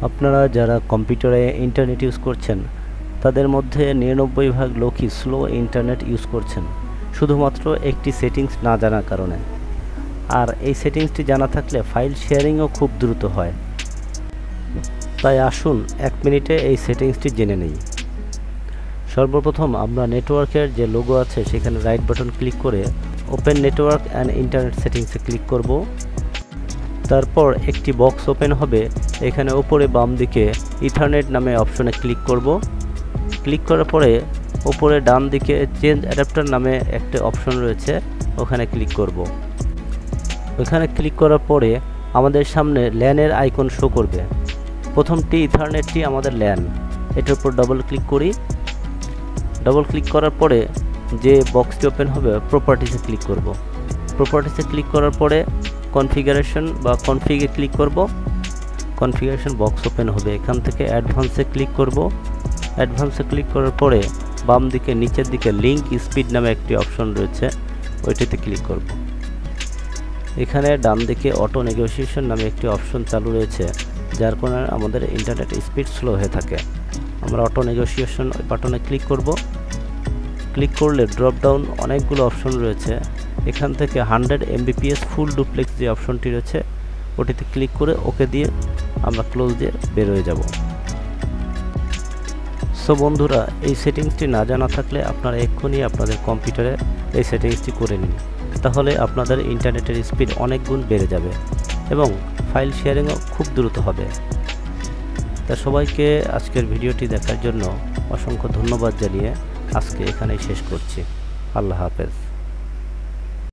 আপনারা যারা কম্পিউটারে ইন্টারনেট ইউজ করছেন তাদের মধ্যে 99% লোকই স্লো ইন্টারনেট ইউজ করছেন শুধুমাত্র একটি সেটিংস না জানার কারণে। আর এই সেটিংসটি জানা থাকলে ফাইল শেয়ারিংও খুব দ্রুত হয়। তাই আসুন 1 মিনিটে এই সেটিংসটি জেনে নেই। সর্বপ্রথম আমরা নেটওয়ার্কের যে লোগো আছে সেখানে রাইট বাটন ক্লিক করে ওপেন নেটওয়ার্ক অ্যান্ড ইন্টারনেট সেটিংসে ক্লিক করব। তারপর একটি বক্স ওপেন হবে, এখানে উপরে বাম দিকে ইথারনেট নামে অপশনে ক্লিক করব। ক্লিক করার পরে উপরে ডান দিকে চেঞ্জ অ্যাডাপ্টার নামে একটা অপশন রয়েছে, ওখানে ক্লিক করব। ওখানে ক্লিক করার পরে আমাদের সামনে ল্যানের আইকন শো করবে। প্রথমটি ইথারনেটটি আমাদের ল্যান, এটার উপর ডবল ক্লিক করি। ডবল ক্লিক করার পরে যে বক্সটি ওপেন হবে প্রপার্টিসে ক্লিক করব। প্রপার্টিসে ক্লিক করার পরে কনফিগারেশন বা কনফিগে ক্লিক করব। কনফিগারেশন বক্স ওপেন হবে, এখান থেকে অ্যাডভান্সে ক্লিক করব। অ্যাডভান্সে ক্লিক করার পরে বাম দিকে নিচের দিকে লিঙ্ক স্পিড নামে একটি অপশন রয়েছে, ওইটিতে ক্লিক করব। এখানে ডান দিকে অটো নেগোসিয়েশন নামে একটি অপশন চালু রয়েছে, যার কারণে আমাদের ইন্টারনেট স্পিড স্লো হয়ে থাকে। আমরা অটো নেগোসিয়েশন বাটনে ক্লিক করব। ক্লিক করলে ড্রপ ডাউন অনেকগুলো অপশন রয়েছে, এখান থেকে 100 Mbps ফুল ডুপ্লেক্স যে অপশনটি রয়েছে ওটিতে ক্লিক করে ওকে দিয়ে আমরা ক্লোজ দিয়ে বের হয়ে যাব। সো বন্ধুরা, এই সেটিংসটি না জানা থাকলে আপনারা এক্ষুনি আপনাদের কম্পিউটারে এই সেটিংসটি করে নিন, তাহলে আপনাদের ইন্টারনেটের স্পিড অনেক গুণ বেড়ে যাবে এবং ফাইল শেয়ারিংও খুব দ্রুত হবে। তা সবাইকে আজকের ভিডিওটি দেখার জন্য অসংখ্য ধন্যবাদ জানিয়ে আজকে এখানেই শেষ করছি। আল্লাহ হাফেজ।